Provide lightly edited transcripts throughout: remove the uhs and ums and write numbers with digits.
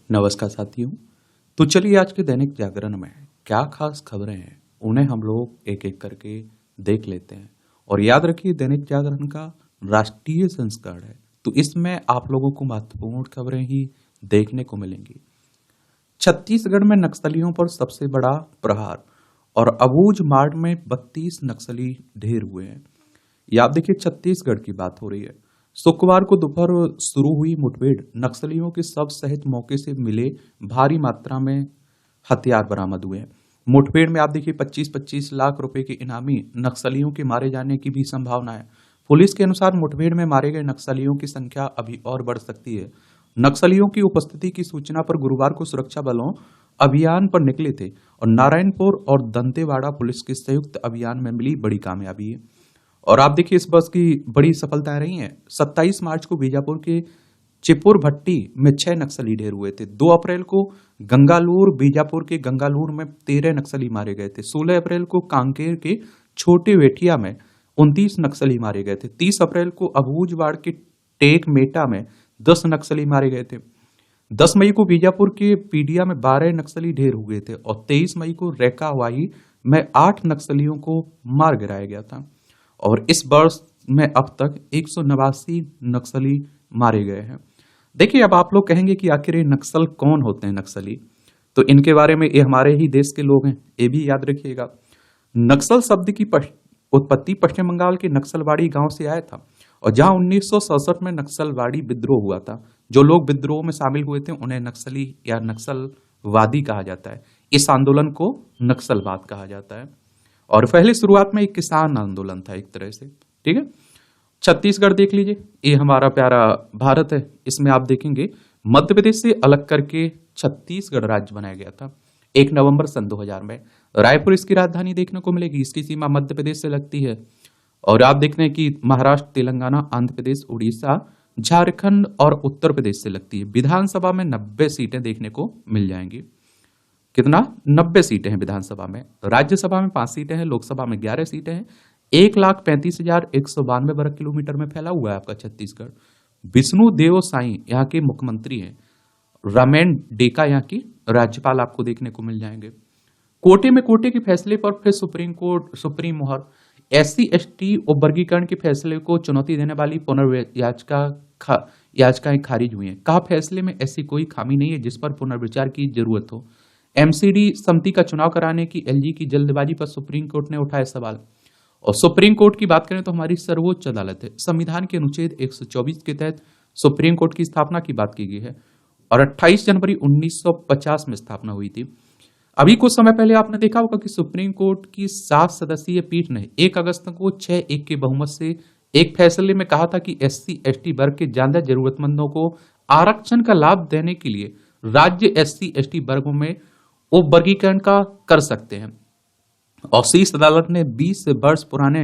नमस्कार साथियों। तो चलिए आज के दैनिक जागरण में क्या खास खबरें हैं उन्हें हम लोग एक एक करके देख लेते हैं। और याद रखिए दैनिक जागरण का राष्ट्रीय संस्करण है, तो इसमें आप लोगों को महत्वपूर्ण खबरें ही देखने को मिलेंगी। छत्तीसगढ़ में नक्सलियों पर सबसे बड़ा प्रहार और अबूझ मार्ग में 32 नक्सली ढेर हुए हैं। ये आप देखिए छत्तीसगढ़ की बात हो रही है। शुक्रवार को दोपहर शुरू हुई मुठभेड़ नक्सलियों के शव सहित मौके से मिले भारी मात्रा में हथियार बरामद हुए हैं। मुठभेड़ में आप देखिए 25-25 लाख रुपए के इनामी नक्सलियों के मारे जाने की भी संभावना है। पुलिस के अनुसार मुठभेड़ में मारे गए नक्सलियों की संख्या अभी और बढ़ सकती है। नक्सलियों की उपस्थिति की सूचना पर गुरुवार को सुरक्षा बलों अभियान पर निकले थे और नारायणपुर और दंतेवाड़ा पुलिस के संयुक्त अभियान में मिली बड़ी कामयाबी है। और आप देखिए इस बस की बड़ी सफलताएं रही हैं। 27 मार्च को बीजापुर के चिपुर भट्टी में 6 नक्सली ढेर हुए थे। 2 अप्रैल को गंगालूर बीजापुर के गंगालूर में 13 नक्सली मारे गए थे। 16 अप्रैल को कांकेर के छोटे वेठिया में 29 नक्सली मारे गए थे। 30 अप्रैल को अबूझवाड़ के टेक मेटा में 10 नक्सली मारे गए थे। 10 मई को बीजापुर के पीडिया में 12 नक्सली ढेर हुए थे और 23 मई को रेकावाही में 8 नक्सलियों को मार गिराया गया था। और इस वर्ष में अब तक 189 नक्सली मारे गए हैं। देखिए अब आप लोग कहेंगे कि आखिर ये नक्सल कौन होते हैं नक्सली, तो इनके बारे में ये हमारे ही देश के लोग हैं, ये भी याद रखिएगा। नक्सल शब्द की उत्पत्ति पश्चिम बंगाल के नक्सलवाड़ी गांव से आया था और जहां 1967 में नक्सलवाड़ी विद्रोह हुआ था। जो लोग विद्रोह में शामिल हुए थे उन्हें नक्सली या नक्सलवादी कहा जाता है। इस आंदोलन को नक्सलवाद कहा जाता है और पहले शुरुआत में एक किसान आंदोलन था एक तरह से। ठीक है, छत्तीसगढ़ देख लीजिए, ये हमारा प्यारा भारत है। इसमें आप देखेंगे मध्य प्रदेश से अलग करके छत्तीसगढ़ राज्य बनाया गया था 1 नवंबर सन 2000 में। रायपुर इसकी राजधानी देखने को मिलेगी। इसकी सीमा मध्य प्रदेश से लगती है और आप देखते हैं कि महाराष्ट्र, तेलंगाना, आंध्र प्रदेश, उड़ीसा, झारखंड और उत्तर प्रदेश से लगती है। विधानसभा में 90 सीटें देखने को मिल जाएंगी। कितना? 90 सीटें हैं विधानसभा में। राज्यसभा में 5 सीटें हैं, लोकसभा में 11 सीटें हैं। 1,35,192 वर्ग किलोमीटर में फैला हुआ है आपका छत्तीसगढ़। विष्णु देव साई यहाँ के मुख्यमंत्री हैं। रमेन डेका यहाँ की राज्यपाल आपको देखने को मिल जाएंगे। कोटे में कोटे के फैसले पर फिर सुप्रीम मोहर। SC/ST वर्गीकरण के फैसले को चुनौती देने वाली याचिकाएं खारिज हुई हैं। कहा फैसले में ऐसी कोई खामी नहीं है जिस पर पुनर्विचार की जरूरत हो। MCD समिति का चुनाव कराने की LG की जल्दबाजी पर सुप्रीम कोर्ट ने उठाए सवाल। और सुप्रीम कोर्ट की बात करें तो हमारी सर्वोच्च अदालत है। संविधान के अनुच्छेद 124 के तहत सुप्रीम कोर्ट की स्थापना की बात की गई है और 28 जनवरी 1950 में स्थापना हुई थी। अभी कुछ समय पहले आपने देखा होगा कि सुप्रीम कोर्ट की 7 सदस्यीय पीठ ने 1 अगस्त को 6-1 के बहुमत से एक फैसले में कहा था कि SC/ST वर्ग के ज्यादा जरूरतमंदों को आरक्षण का लाभ देने के लिए राज्य SC/ST वर्गों में वर्गीकरण का कर सकते हैं। और शीर्ष अदालत ने 20 वर्ष पुराने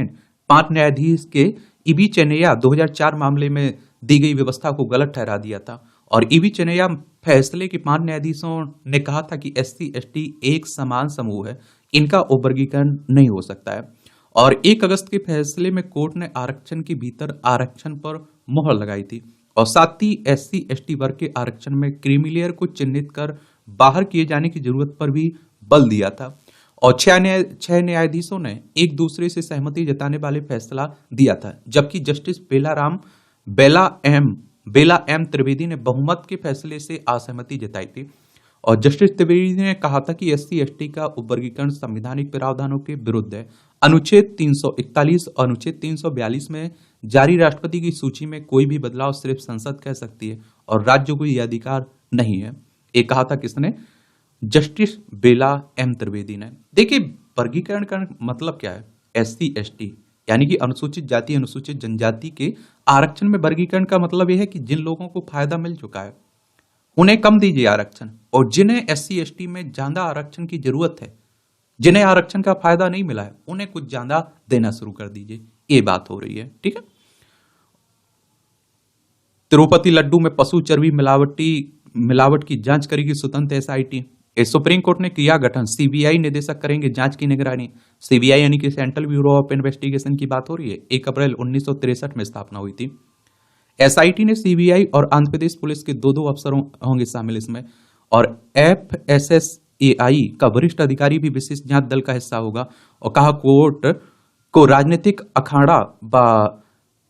5 न्यायाधीश के ईबी चेन्नैया 2004 मामले में दी गई व्यवस्था को गलत ठहरा दिया था। और ईबी चेन्नैया फैसले के 5 न्यायाधीशों ने कहा था कि SC/ST एक समान समूह है, इनका वर्गीकरण नहीं हो सकता है। और 1 अगस्त के फैसले में कोर्ट ने आरक्षण के भीतर आरक्षण पर मोहर लगाई थी और साथ ही SC/ST वर्ग के आरक्षण में क्रीमी लेयर को चिन्हित कर बाहर किए जाने की जरूरत पर भी बल दिया था। और 6 न्यायाधीशों ने एक दूसरे से सहमति जताने वाले फैसला दिया था, जबकि जस्टिस बेला एम त्रिवेदी ने बहुमत के फैसले से असहमति जताई थी। और जस्टिस त्रिवेदी ने कहा था कि SC/ST का वर्गीकरण संवैधानिक प्रावधानों के विरुद्ध है। अनुच्छेद 341 और अनुच्छेद 342 में जारी राष्ट्रपति की सूची में कोई भी बदलाव सिर्फ संसद कह सकती है और राज्यों को यह अधिकार नहीं है। ये कहा था किसने? जस्टिस बेला एम त्रिवेदी ने। देखिए वर्गीकरण का मतलब क्या है? SC/ST यानी कि अनुसूचित जाति अनुसूचित जनजाति के आरक्षण में वर्गीकरण का मतलब यह है कि जिन लोगों को फायदा मिल चुका है उन्हें कम दीजिए आरक्षण, और जिन्हें SC/ST में ज्यादा आरक्षण की जरूरत है, जिन्हें आरक्षण का फायदा नहीं मिला है, उन्हें कुछ ज्यादा देना शुरू कर दीजिए। ये बात हो रही है। ठीक है, तिरुपति लड्डू में पशु चर्बी मिलावट की जांच करेगी स्वतंत्र SIT। सुप्रीम कोर्ट ने किया गठन, CBI निदेशक करेंगे जांच की निगरानी। CBI यानी कि सेंट्रल ब्यूरो ऑफ इन्वेस्टिगेशन की बात हो रही है। 1 अप्रैल 1963 में स्थापना हुई थी। SIT ने CBI और आंध्र प्रदेश पुलिस के 2 अफसरों होंगे शामिल इसमें। और FSSAI का वरिष्ठ अधिकारी भी विशेष जांच दल का हिस्सा होगा। और कहा कोर्ट को राजनीतिक अखाड़ा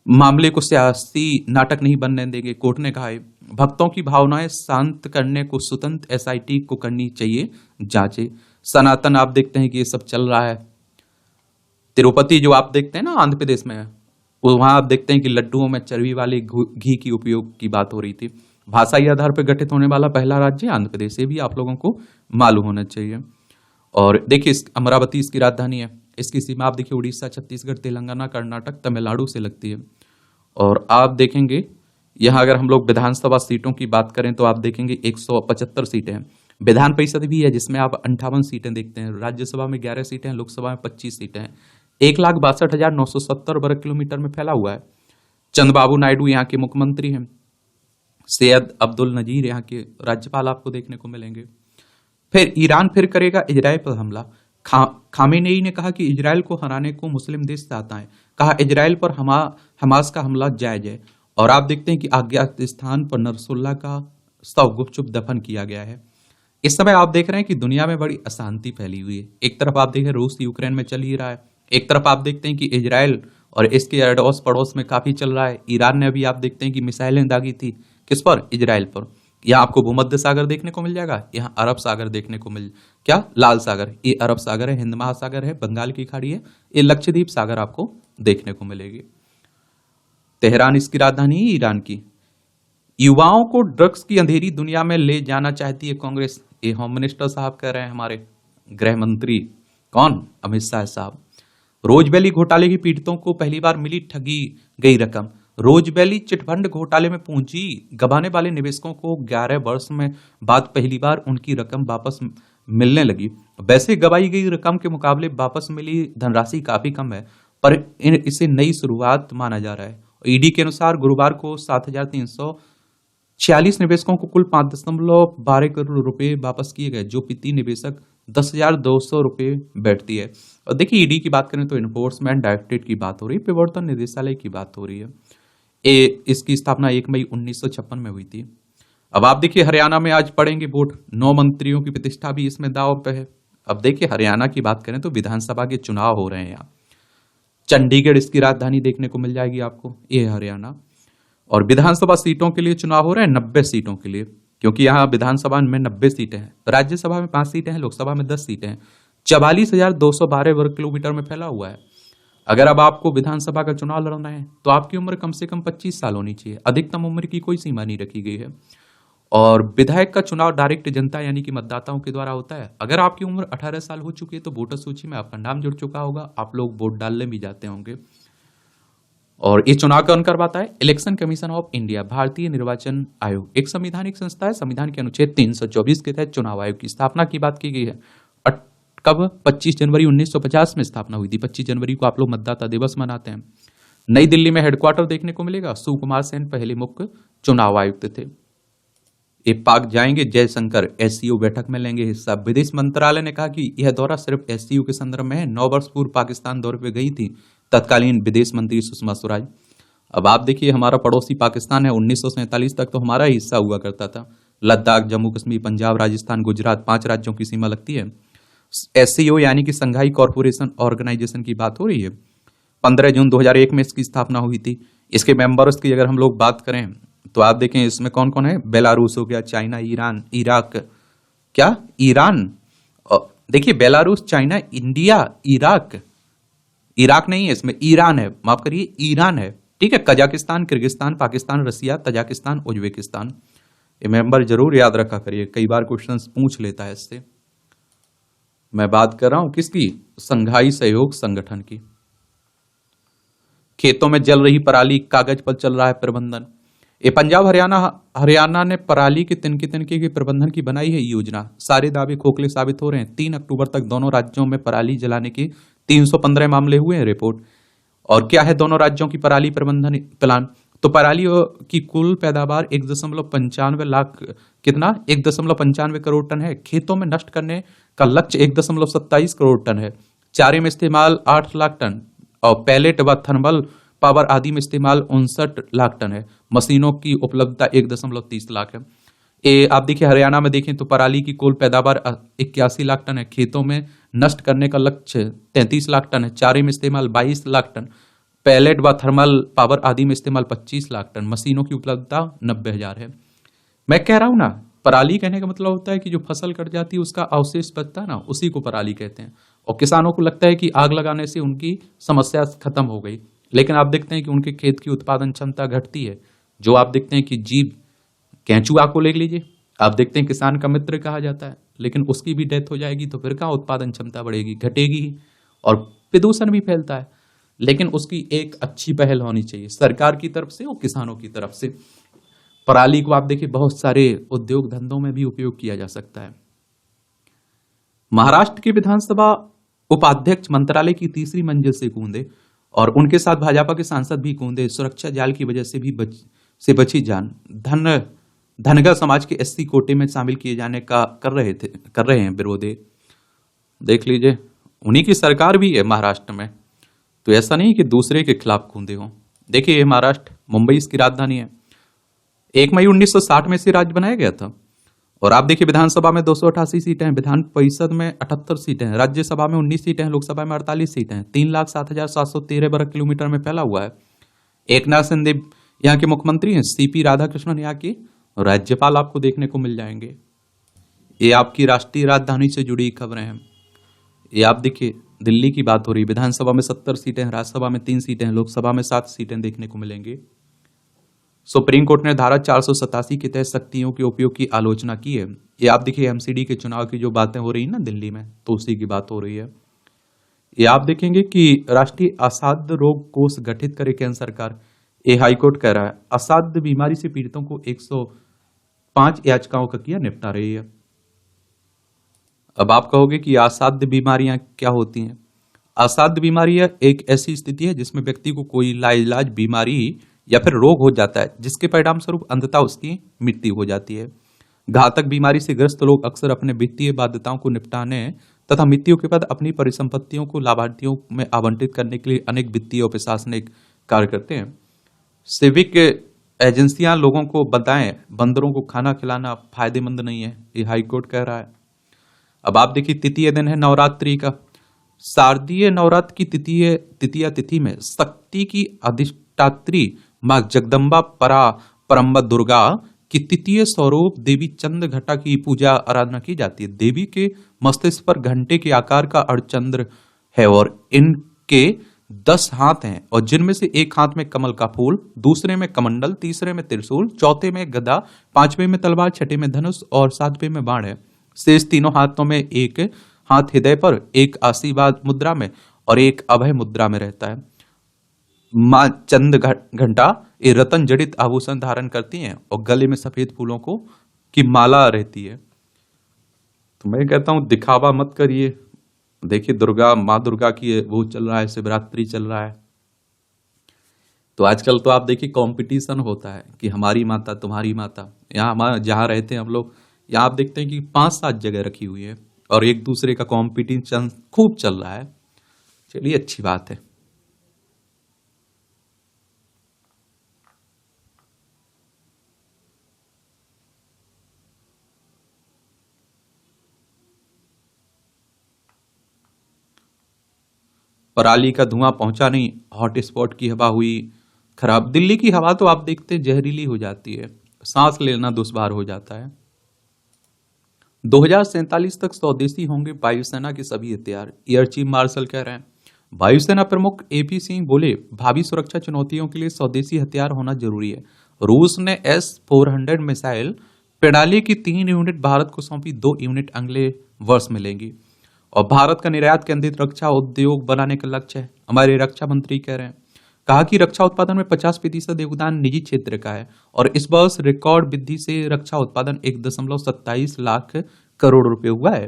मामले को सियासी नाटक नहीं बनने देंगे। कोर्ट ने कहा है भक्तों की भावनाएं शांत करने को स्वतंत्र SIT को करनी चाहिए जांचे। सनातन आप देखते हैं कि ये सब चल रहा है। तिरुपति जो आप देखते हैं ना आंध्र प्रदेश में, वो वहां आप देखते हैं कि लड्डुओं में चर्बी वाले घी की उपयोग की बात हो रही थी। भाषाई आधार पर गठित होने वाला पहला राज्य आंध्र प्रदेश, ये भी आप लोगों को मालूम होना चाहिए। और देखिए अमरावती इसकी राजधानी है। इसकी सीमा आप देखिए उड़ीसा, छत्तीसगढ़, तेलंगाना, कर्नाटक, तमिलनाडु से लगती है। और आप देखेंगे यहाँ अगर हम लोग विधानसभा सीटों की बात करें तो आप देखेंगे 175 सीटें हैं। विधान परिषद भी है जिसमें आप 58 सीटें देखते हैं। राज्यसभा में 11 सीटें हैं, लोकसभा में 25 सीटें हैं। 1,62,970 वर्ग किलोमीटर में फैला हुआ है। चंद्रबाबू नायडू यहाँ के मुख्यमंत्री हैं। सैयद अब्दुल नजीर यहाँ के राज्यपाल आपको देखने को मिलेंगे। फिर ईरान फिर करेगा इजराइल पर हमला। खामेनेई ने कहा कि इजराइल को हराने को मुस्लिम देश चाहता है। कहा इजराइल पर हमास का हमला जायज है। और आप देखते हैं कि अज्ञात स्थान पर नरसुल्ला का शव गुपचुप दफन किया गया है। इस समय आप देख रहे हैं कि दुनिया में बड़ी अशांति फैली हुई है। एक तरफ आप देख रहे हैं रूस यूक्रेन में चल ही रहा है, एक तरफ आप देखते हैं कि इजराइल और इसके अड़ोस पड़ोस में काफी चल रहा है। ईरान ने अभी आप देखते हैं कि मिसाइलें दागी थी किस पर, इजराइल पर। यहाँ आपको भूमध्य सागर देखने को मिल जाएगा, यहाँ अरब सागर देखने को मिल, क्या लाल सागर, ये अरब सागर है, हिंद महासागर है, बंगाल की खाड़ी है, ये लक्षद्वीप सागर आपको देखने को मिलेगी। तेहरान इसकी राजधानी है ईरान की। युवाओं को ड्रग्स की अंधेरी दुनिया में ले जाना चाहती है कांग्रेस, ये होम मिनिस्टर साहब कह रहे हैं, हमारे गृह मंत्री कौन, अमित शाह साहब। रोजबेली घोटाले की पीड़ितों को पहली बार मिली ठगी गई रकम। रोजबेली चिटफंड घोटाले में पूंजी गंवाने वाले निवेशकों को 11 वर्ष में बाद पहली बार उनकी रकम वापस मिलने लगी। वैसे गवाई गई रकम के मुकाबले वापस मिली धनराशि काफी कम है, पर इसे नई शुरुआत माना जा रहा है। ईडी के अनुसार गुरुवार को 7,346 निवेशकों को कुल 5.12 करोड़ रुपए वापस किए गए, जो प्रति निवेशक 10,200 रुपए बैठती है। और देखिए ईडी की बात करें तो इन्फोर्समेंट डायरेक्टरेट की बात हो रही है, प्रवर्तन निदेशालय की बात हो रही है। इसकी स्थापना 1 मई 1956 में हुई थी। अब आप देखिए हरियाणा में आज पड़ेंगे वोट, 9 मंत्रियों की प्रतिष्ठा भी इसमें दांव पे है। अब देखिए हरियाणा की बात करें तो विधानसभा के चुनाव हो रहे हैं यहाँ। चंडीगढ़ इसकी राजधानी देखने को मिल जाएगी आपको, ये हरियाणा। और विधानसभा सीटों के लिए चुनाव हो रहे हैं 90 सीटों के लिए, क्योंकि यहाँ विधानसभा में 90 सीटें हैं, राज्यसभा में 5 सीटें हैं, लोकसभा में 10 सीटें हैं। 44,212 वर्ग किलोमीटर में फैला हुआ है। अगर अब आपको विधानसभा का चुनाव लड़ना है तो आपकी उम्र कम से कम 25 साल होनी चाहिए। अधिकतम उम्र की कोई सीमा नहीं रखी गई है। और विधायक का चुनाव डायरेक्ट जनता यानी कि मतदाताओं के द्वारा होता है। अगर आपकी उम्र 18 साल हो चुकी है तो वोटर सूची में आपका नाम जुड़ चुका होगा, आप लोग वोट डालने भी जाते होंगे। और ये चुनाव कौन करवाता है? इलेक्शन कमीशन ऑफ इंडिया, भारतीय निर्वाचन आयोग, एक संवैधानिक संस्था है। संविधान के अनुच्छेद 324 के तहत चुनाव आयोग की स्थापना की बात की गई है। कब? 25 जनवरी 1950 में स्थापना हुई थी। 25 जनवरी को आप लोग मतदाता दिवस मनाते हैं। नई दिल्ली में हेडक्वार्टर देखने को मिलेगा। सुकुमार सेन पहले मुख्य चुनाव आयुक्त थे। ये पाक जाएंगे, जयशंकर SCO बैठक में लेंगे हिस्सा। विदेश मंत्रालय ने कहा कि यह दौरा सिर्फ SCO के संदर्भ में है। 9 वर्ष पूर्व पाकिस्तान दौरे पे गई थी तत्कालीन विदेश मंत्री सुषमा स्वराज। अब आप देखिए हमारा पड़ोसी पाकिस्तान है, 1947 तक तो हमारा ही हिस्सा हुआ करता था। लद्दाख, जम्मू कश्मीर, पंजाब, राजस्थान, गुजरात, 5 राज्यों की सीमा लगती है। SCO यानी कि संघाई कॉर्पोरेशन ऑर्गेनाइजेशन की बात हो रही है। 15 जून 2001 में इसकी स्थापना हुई थी। इसके मेंबर्स की अगर हम लोग बात करें तो आप देखें इसमें कौन कौन है। बेलारूस हो गया, चाइना, ईरान, इराक, क्या ईरान, देखिए Belarus, China, India, Iraq, Iraq नहीं है इसमें, ईरान है, माफ करिए ईरान है, ठीक है। कजाकिस्तान, किर्गिस्तान, पाकिस्तान, रसिया, तजाकिस्तान, उज्बेकिस्तान। ये मेंबर जरूर याद रखा करिए, कई बार क्वेश्चंस पूछ लेता है इससे। मैं बात कर रहा हूं किसकी? संघाई सहयोग संगठन की। खेतों में जल रही पराली, कागज पर चल रहा है प्रबंधन। ये पंजाब हरियाणा ने पराली के तिनके के प्रबंधन की बनाई है योजना। सारे दावे खोखले साबित हो रहे हैं। 3 अक्टूबर तक दोनों राज्यों में पराली जलाने के 315 मामले हुए हैं रिपोर्ट। और क्या है दोनों राज्यों की पराली प्रबंधन प्लान? तो पराली की कुल पैदावार 1.95 लाख, कितना? 1.95 करोड़ टन है। खेतों में नष्ट करने का लक्ष्य 1.27 करोड़ टन है। चारे में इस्तेमाल 8 लाख टन और पैलेट व थर्मल पावर आदि में इस्तेमाल 59 लाख टन है। मशीनों की उपलब्धता 1.30 लाख है। ये आप देखिए हरियाणा में देखें तो पराली की कुल पैदावार 81 लाख टन है। खेतों में नष्ट करने का लक्ष्य 33 लाख टन है। चारे में इस्तेमाल 22 लाख टन। पैलेट व थर्मल पावर आदि में इस्तेमाल 25 लाख टन। मशीनों की उपलब्धता 90,000 है। मैं कह रहा हूं ना, पराली कहने का मतलब होता है कि जो फसल कट जाती है उसका अवशेष बचता है ना, उसी को पराली कहते हैं। और किसानों को लगता है कि आग लगाने से उनकी समस्या खत्म हो गई, लेकिन आप देखते हैं कि उनके खेत की उत्पादन क्षमता घटती है। जो आप देखते हैं कि जीव, केंचुआ को ले लीजिए, आप देखते हैं किसान का मित्र कहा जाता है, लेकिन उसकी भी डेथ हो जाएगी तो फिर कहाँ उत्पादन क्षमता बढ़ेगी, घटेगी ही। और प्रदूषण भी फैलता है। लेकिन उसकी एक अच्छी पहल होनी चाहिए सरकार की तरफ से और किसानों की तरफ से। पराली को आप देखिए बहुत सारे उद्योग धंधों में भी उपयोग किया जा सकता है। महाराष्ट्र के विधानसभा उपाध्यक्ष मंत्रालय की तीसरी मंजिल से कूदे और उनके साथ भाजपा के सांसद भी कूदे। सुरक्षा जाल की वजह से भी बची जान। धनगर समाज के एससी कोटे में शामिल किए जाने का कर रहे हैं विरोध। देख लीजिए, उन्हीं की सरकार भी है महाराष्ट्र में, तो ऐसा नहीं कि दूसरे के खिलाफ कूदे हो। देखिए ये महाराष्ट्र, मुंबई इसकी राजधानी है। 1 मई 1960 में से राज्य बनाया गया था। और आप देखिए विधानसभा में 288 सीटें हैं, विधान परिषद में 78 सीटें हैं, राज्यसभा में 19 सीटें हैं, लोकसभा में 48 सीटें हैं। 3,07,713 वर्ग किलोमीटर में फैला हुआ है। एकनाथ शिंदे यहाँ के मुख्यमंत्री हैं। सीपी राधाकृष्णन यहाँ के राज्यपाल आपको देखने को मिल जाएंगे। ये आपकी राष्ट्रीय राजधानी से जुड़ी खबरें हैं। ये आप देखिए दिल्ली की बात हो रही है। विधानसभा में 70 सीटें हैं, राज्यसभा में 3 सीटें हैं, लोकसभा में 7 सीटें देखने को मिलेंगी। सुप्रीम कोर्ट ने धारा 487 के तहत शक्तियों के उपयोग की आलोचना की है। ये आप देखिए एमसीडी के चुनाव की जो बातें हो रही है ना दिल्ली में, तो उसी की बात हो रही है। ये आप देखेंगे कि राष्ट्रीय असाध्य रोग कोष गठित करे केंद्र सरकार। ये हाईकोर्ट कह रहा है असाध्य बीमारी से पीड़ितों को 105 याचिकाओं का किया निपटा रही है। अब आप कहोगे कि असाध्य बीमारियां क्या होती हैं? असाध्य बीमारियां एक ऐसी स्थिति है जिसमें व्यक्ति को कोई लाइलाज बीमारी या फिर रोग हो जाता है जिसके परिणाम स्वरूप अंततः उसकी मृत्यु हो जाती है। घातक बीमारी से ग्रस्त लोग अक्सर अपने वित्तीय बाध्यताओं को निपटाने तथा मृत्यु के बाद अपनी परिसंपत्तियों को लाभार्थियों में आवंटित करने के लिए अनेक वित्तीय और प्रशासनिक कार्य करते हैं। सिविक एजेंसियां लोगों को बताएं बंदरों को खाना खिलाना फायदेमंद नहीं है, ये हाईकोर्ट कह रहा है। अब आप देखिए तृतीय दिन है नवरात्रि का। शारदीय नवरात्र की तृतीया तिथि में शक्ति की अधिष्ठात्री मां जगदम्बा परम्बा दुर्गा की तृतीय स्वरूप देवी चंद्र घटा की पूजा आराधना की जाती है। देवी के मस्तिष्क पर घंटे के आकार का अर्धचंद्र है और इनके 10 हाथ हैं, और जिनमें से एक हाथ में कमल का फूल, दूसरे में कमंडल, तीसरे में त्रिशूल, चौथे में गदा, पांचवें में तलवार, छठे में धनुष और सातवें में बाण है। शेष तीनों हाथों में एक हाथ हृदय पर, एक आशीर्वाद मुद्रा में और एक अभय मुद्रा में रहता है। मां चंद घंटा ये रतन जड़ित आभूषण धारण करती हैं और गले में सफेद फूलों की माला रहती है। तो मैं कहता हूं दिखावा मत करिए। देखिए मां दुर्गा की वो चल रहा है, शिवरात्रि चल रहा है, तो आजकल तो आप देखिए कंपटीशन होता है कि हमारी माता तुम्हारी माता। यहाँ हमारे जहाँ रहते हैं हम लोग, यहाँ आप देखते हैं कि 5-7 जगह रखी हुई है और एक दूसरे का कंपटीशन खूब चल रहा है। चलिए अच्छी बात है। पराली का धुआं पहुंचा नहीं, हॉटस्पॉट की हवा हुई खराब। दिल्ली की हवा तो आप देखते हैं जहरीली हो जाती है, सांस लेना दुश्वार हो जाता है। 2047 तक स्वदेशी होंगे वायुसेना के सभी हथियार, एयर चीफ मार्शल कह रहे हैं। वायुसेना प्रमुख एपी सिंह बोले भावी सुरक्षा चुनौतियों के लिए स्वदेशी हथियार होना जरूरी है। रूस ने S-400 मिसाइल प्रणाली की 3 यूनिट भारत को सौंपी, 2 यूनिट अगले वर्ष मिलेंगी। और भारत का निर्यात केंद्रित रक्षा उद्योग बनाने का लक्ष्य है, हमारे रक्षा मंत्री कह रहे हैं। कहा कि रक्षा उत्पादन में 50% योगदान निजी क्षेत्र का है और इस वर्ष रिकॉर्ड वृद्धि से रक्षा उत्पादन 1.27 लाख करोड़ रुपए हुआ है।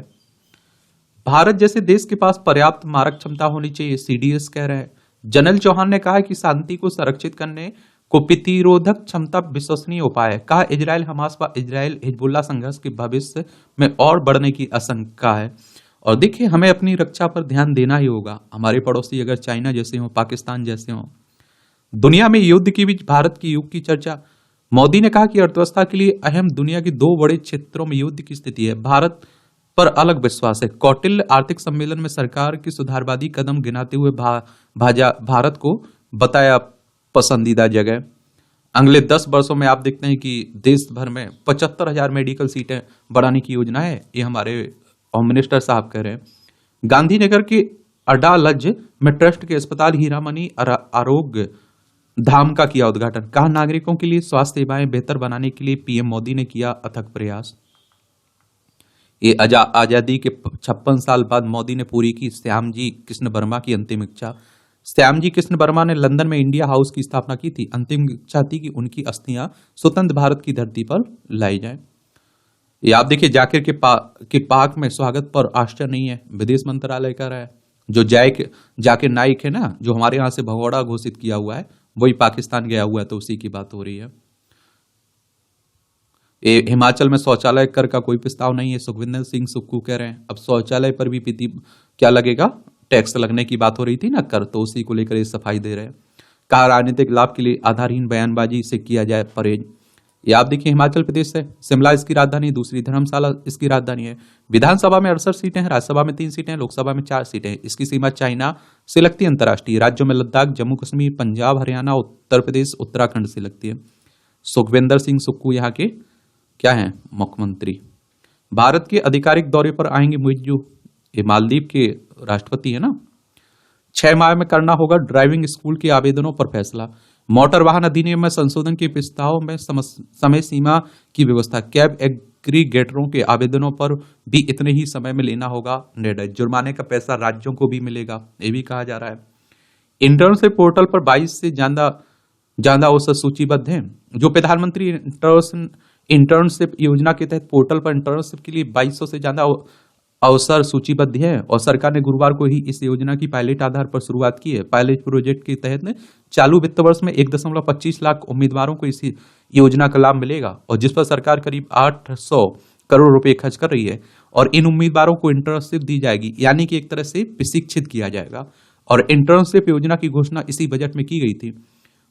भारत जैसे देश के पास पर्याप्त मारक क्षमता होनी चाहिए, सीडीएस कह रहे हैं। जनरल चौहान ने कहा कि शांति को संरक्षित करने को प्रतिरोधक क्षमता विश्वसनीय उपाय है। कहा इजरायल हमास व इजरायल हिजबुल्लाह संघर्ष के भविष्य में और बढ़ने की आशंका है। और देखिए हमें अपनी रक्षा पर ध्यान देना ही होगा। हमारे पड़ोसी अगर चाइना जैसे हो, पाकिस्तान जैसे हो, दुनिया में युद्ध के बीच भारत की युग की चर्चा मोदी ने कहा कि अर्थव्यवस्था के लिए अहम दुनिया के दो बड़े क्षेत्रों में युद्ध की स्थिति है, भारत पर अलग विश्वास है। कौटिल्य आर्थिक सम्मेलन में सरकार की सुधारवादी कदम गिनाते हुए भारत को बताया पसंदीदा जगह। अगले 10 वर्षों में आप देखते हैं कि देश भर में 75,000 मेडिकल सीटें बढ़ाने की योजना है, ये हमारे होम मिनिस्टर साहब कह रहे हैं। गांधीनगर के अडालज में ट्रस्ट के अस्पताल हीरामनी आरोग्य धाम का किया उद्घाटन। कहा नागरिकों के लिए स्वास्थ्य सेवाएं बेहतर बनाने के लिए पीएम मोदी ने किया अथक प्रयास। ये आजादी के 56 साल बाद मोदी ने पूरी की श्यामजी कृष्ण वर्मा की अंतिम इच्छा। श्यामजी कृष्ण वर्मा ने लंदन में इंडिया हाउस की स्थापना की थी। अंतिम इच्छा थी कि उनकी अस्थियां स्वतंत्र भारत की धरती पर लाई जाएं। ये आप देखिए, जाकिर के पाक में स्वागत पर आश्चर्य नहीं है, विदेश मंत्रालय कर रहा है। जो जाकिर नाइक है ना, जो हमारे यहां से भगोड़ा घोषित किया हुआ है, वही पाकिस्तान गया हुआ है, तो उसी की बात हो रही है। हिमाचल में शौचालय कर का कोई प्रस्ताव नहीं है, सुखविंदर सिंह सुक्खू कह रहे हैं। अब शौचालय पर भी क्या लगेगा, टैक्स लगने की बात हो रही थी ना, कर, तो उसी को लेकर सफाई दे रहे हैं। कहा राजनीतिक लाभ के लिए आधारहीन बयानबाजी से किया जाए परहेज। ये आप देखिए, हिमाचल प्रदेश है, शिमला इसकी राजधानी, दूसरी धर्मशाला इसकी राजधानी है। विधानसभा में 68 सीटें हैं, राज्यसभा में 3 सीटें हैं, लोकसभा में 4 सीटें हैं। इसकी सीमा चाइना से लगती है। अंतर्राष्ट्रीय राज्यों में लद्दाख, जम्मू कश्मीर, पंजाब, हरियाणा, उत्तर प्रदेश, उत्तराखंड से लगती है। सुखविंदर सिंह सुक्खू यहाँ के क्या है, मुख्यमंत्री। भारत के आधिकारिक दौरे पर आएंगे मुइज्जू, ये मालदीव के राष्ट्रपति है ना। 6 माह में करना होगा ड्राइविंग स्कूल के आवेदनों पर फैसला। मोटर वाहन अधिनियम में संशोधन के प्रस्ताव में समय सीमा की व्यवस्था। कैब एग्रीगेटरों के आवेदनों पर भी इतने ही समय में लेना होगा निर्णय। जुर्माने का पैसा राज्यों को भी मिलेगा, ये भी कहा जा रहा है। इंटर्नशिप पोर्टल पर 22 से ज्यादा अवसर सूचीबद्ध हैं। जो प्रधानमंत्री इंटर्नशिप योजना के तहत पोर्टल पर इंटर्नशिप के लिए 2200 से ज्यादा अवसर सूचीबद्ध है और सरकार ने गुरुवार को ही इस योजना की पायलट आधार पर शुरुआत की है। पायलट प्रोजेक्ट के तहत चालू वित्त वर्ष में 1.25 लाख उम्मीदवारों को इस योजना का लाभ मिलेगा और जिस पर सरकार करीब 800 करोड़ रुपए खर्च कर रही है। और इन उम्मीदवारों को इंटर्नशिप दी जाएगी, यानी कि एक तरह से प्रशिक्षित किया जाएगा। और इंटर्नशिप योजना की घोषणा इसी बजट में की गई थी।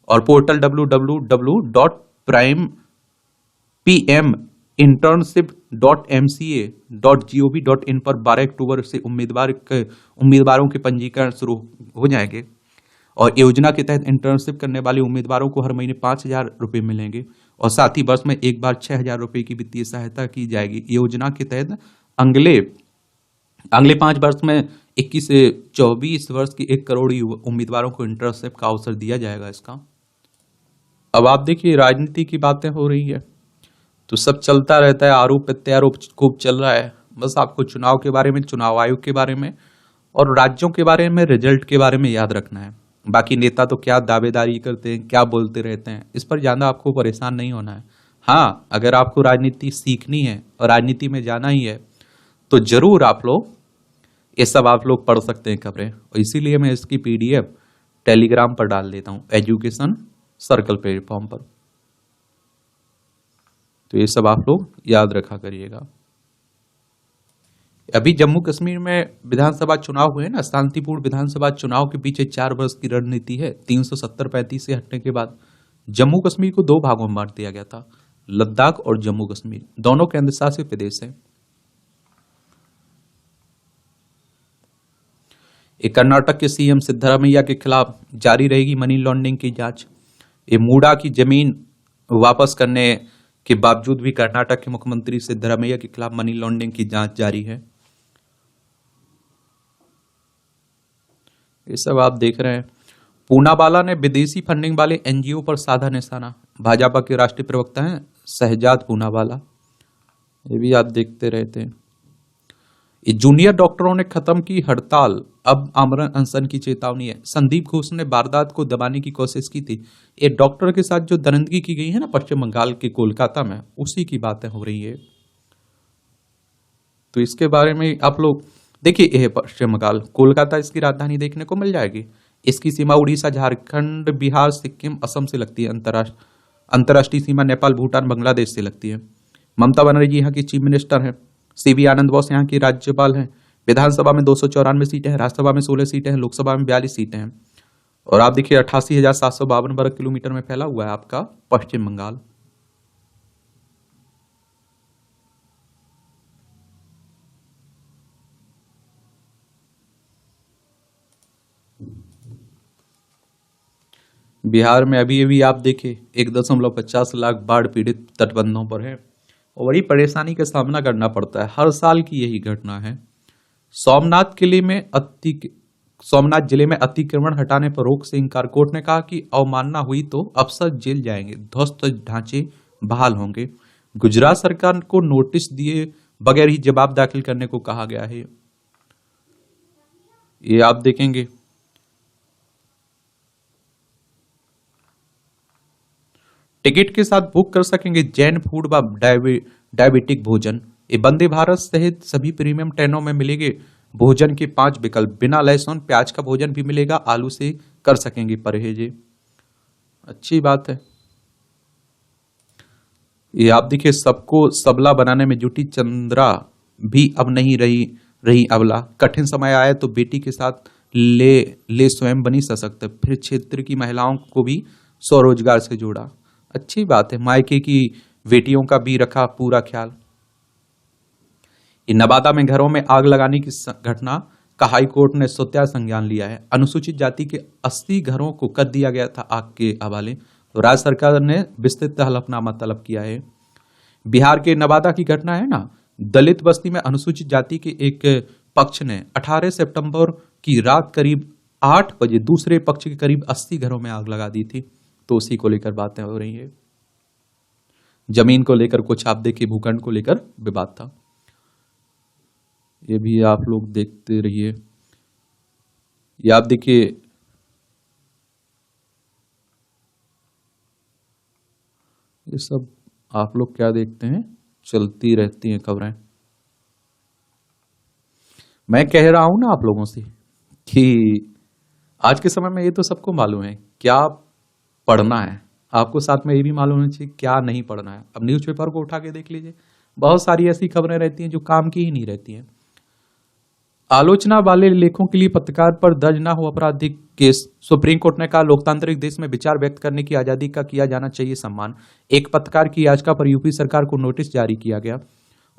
और पोर्टल www.pminternship.mca.gov.in पर 12 अक्टूबर से उम्मीदवारों के पंजीकरण शुरू हो जाएंगे। और योजना के तहत इंटर्नशिप करने वाले उम्मीदवारों को हर महीने 5,000 रुपए मिलेंगे और साथ ही वर्ष में एक बार 6,000 रुपए की वित्तीय सहायता की जाएगी। योजना के तहत अगले 5 वर्ष में 21 से 24 वर्ष की 1 करोड़ उम्मीदवारों को इंटर्नशिप का अवसर दिया जाएगा इसका। अब आप देखिए, राजनीति की बातें हो रही है तो सब चलता रहता है, आरोप प्रत्यारोप खूब चल रहा है। बस आपको चुनाव के बारे में, चुनाव आयोग के बारे में और राज्यों के बारे में, रिजल्ट के बारे में याद रखना है। बाकी नेता तो क्या दावेदारी करते हैं, क्या बोलते रहते हैं, इस पर ज्यादा आपको परेशान नहीं होना है। हाँ, अगर आपको राजनीति सीखनी है और राजनीति में जाना ही है तो जरूर आप लोग ये सब आप लोग पढ़ सकते हैं खबरें। और इसीलिए मैं इसकी PDF टेलीग्राम पर डाल देता हूँ, एजुकेशन सर्कल प्लेटफॉर्म पर। तो ये सब आप लोग याद रखा करिएगा। अभी जम्मू कश्मीर में विधानसभा चुनाव हुए ना, शांतिपूर्ण विधानसभा चुनाव के पीछे 4 वर्ष की रणनीति है। 370-35 से हटने के बाद जम्मू कश्मीर को 2 भागों में बांट दिया गया था। लद्दाख और जम्मू कश्मीर दोनों केंद्र शासित प्रदेश हैं। कर्नाटक के CM सिद्धरामैया के खिलाफ जारी रहेगी मनी लॉन्ड्रिंग की जांच। ये मूडा की जमीन वापस करने के बावजूद भी कर्नाटक के मुख्यमंत्री सिद्धरामैया के खिलाफ मनी लॉन्ड्रिंग की जांच जारी है। ये सब आप देख रहे हैं। पूनावाला ने विदेशी फंडिंग वाले NGO पर साधा निशाना। भाजपा के राष्ट्रीय प्रवक्ता हैं शहजाद पूनावाला, ये भी आप देखते रहते हैं। ये जूनियर डॉक्टरों ने खत्म की हड़ताल, अब आमरण अनशन की चेतावनी है। संदीप घोष ने वारदात को दबाने की कोशिश की थी। ये डॉक्टर के साथ जो दरिंदगी की गई है ना पश्चिम बंगाल के कोलकाता में, उसी की बातें हो रही है। तो इसके बारे में आप लोग देखिए, यह पश्चिम बंगाल, कोलकाता इसकी राजधानी देखने को मिल जाएगी। इसकी सीमा उड़ीसा, झारखंड, बिहार, सिक्किम, असम से लगती है। अंतर्राष्ट्रीय सीमा नेपाल, भूटान, बांग्लादेश से लगती है। ममता बनर्जी यहाँ की चीफ मिनिस्टर है। CB आनंद बोस यहाँ की राज्यपाल हैं। विधानसभा में 294 सीटें हैं, राज्यसभा में 16 सीटें हैं, लोकसभा में 42 सीटें हैं। और आप देखिए 88,752 वर्ग किलोमीटर में फैला हुआ है आपका पश्चिम बंगाल। बिहार में अभी अभी आप देखे 1.50 लाख बाढ़ पीड़ित तटबंधों पर है और बड़ी परेशानी का सामना करना पड़ता है। हर साल की यही घटना है। सोमनाथ किले में अति सोमनाथ जिले में अतिक्रमण हटाने पर रोक से इनकार। कोर्ट ने कहा कि अवमानना हुई तो अफसर जेल जाएंगे, ध्वस्त ढांचे बहाल होंगे। गुजरात सरकार को नोटिस दिए बगैर ही जवाब दाखिल करने को कहा गया है। ये आप देखेंगे। टिकट के साथ बुक कर सकेंगे जैन फूड व डायबिटिक भोजन। ये वंदे भारत सहित सभी प्रीमियम ट्रेनों में मिलेंगे भोजन के 5 विकल्प। बिना लहसुन प्याज का भोजन भी मिलेगा, आलू से कर सकेंगे परहेज। अच्छी बात है। ये आप देखिए, सबको सबला बनाने में जुटी चंद्रा भी अब नहीं रही अबला। कठिन समय आया तो बेटी के साथ ले स्वयं बनी सशक्त। फिर क्षेत्र की महिलाओं को भी स्वरोजगार से जोड़ा। अच्छी बात है। मायके की बेटियों का भी रखा पूरा ख्याल। नवादा में घरों में आग लगाने की घटना का हाईकोर्ट ने स्वतः संज्ञान लिया है। अनुसूचित जाति के 80 घरों को कर दिया गया था आग के हवाले, तो राज्य सरकार ने विस्तृत हलफनामा तलब किया है। बिहार के नवादा की घटना है ना, दलित बस्ती में अनुसूचित जाति के एक पक्ष ने 18 सितंबर की रात करीब 8 बजे दूसरे पक्ष के करीब 80 घरों में आग लगा दी थी। तो उसी को लेकर बातें हो रही है। जमीन को लेकर कुछ आप देखिए, भूखंड को लेकर विवाद था। ये भी आप लोग देखते रहिए। ये आप देखिए, ये सब आप लोग क्या देखते हैं, चलती रहती हैं खबरें। मैं कह रहा हूं ना आप लोगों से कि आज के समय में ये तो सबको मालूम है क्या पढ़ना है। आपको साथ में ये भी मालूम होना चाहिए क्या नहीं पढ़ना है। अब न्यूज़पेपर को उठा के देख लीजिए, बहुत सारी ऐसी खबरें रहती हैं जो काम की ही नहीं रहती हैं। आलोचना वाले लेखों के लिए पत्रकार पर दर्ज न हो आपराधिक केस। सुप्रीम कोर्ट ने कहा लोकतांत्रिक देश में विचार व्यक्त करने की आजादी का किया जाना चाहिए सम्मान। एक पत्रकार की याचिका पर यूपी सरकार को नोटिस जारी किया गया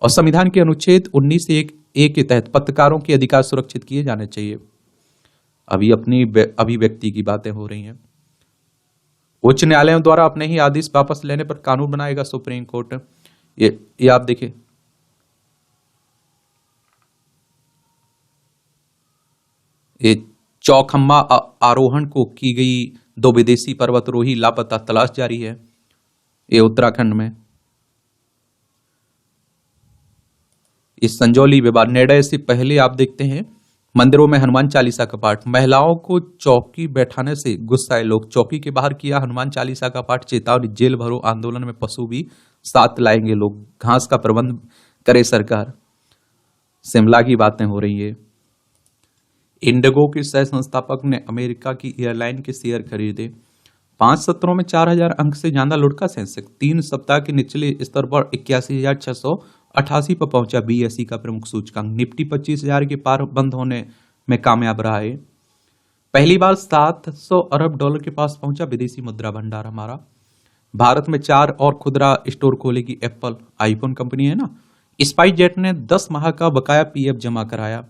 और संविधान के अनुच्छेद 19(1) के तहत पत्रकारों के अधिकार सुरक्षित किए जाने चाहिए। अभी अपनी अभिव्यक्ति की बातें हो रही हैं। उच्च न्यायालयों द्वारा अपने ही आदेश वापस लेने पर कानून बनाएगा सुप्रीम कोर्ट। ये आप देखिए, ये चौखम्मा आरोहण को की गई 2 विदेशी पर्वतारोही लापता, तलाश जारी है। ये उत्तराखंड में इस संजौली विवाद निर्णय से पहले आप देखते हैं मंदिरों में हनुमान चालीसा का पाठ। महिलाओं को चौकी बैठाने से गुस्साए लोग, चौकी के बाहर किया हनुमान चालीसा का पाठ। चेतावनी, जेल भरो आंदोलन में पशु भी साथ लाएंगे लोग। घास का प्रबंध करे सरकार। शिमला की बातें हो रही है। इंडिगो के सह संस्थापक ने अमेरिका की एयरलाइन के शेयर खरीदे। 5 सत्रों में 4000 अंक से ज्यादा लुढ़का सेंसेक्स। 3 सप्ताह के निचले स्तर पर 81,688 पर पहुंचा बीएसई का प्रमुख सूचकांक। निफ्टी 25,000 के पार बंद होने में कामयाब रहा है। पहली बार 700 अरब डॉलर के पास पहुंचा विदेशी मुद्रा भंडार हमारा। भारत में 4 और खुदरा स्टोर खोलेगी एप्पल, आईफोन कंपनी है ना। स्पाइस जेट ने 10 माह का बकाया पीएफ जमा कराया।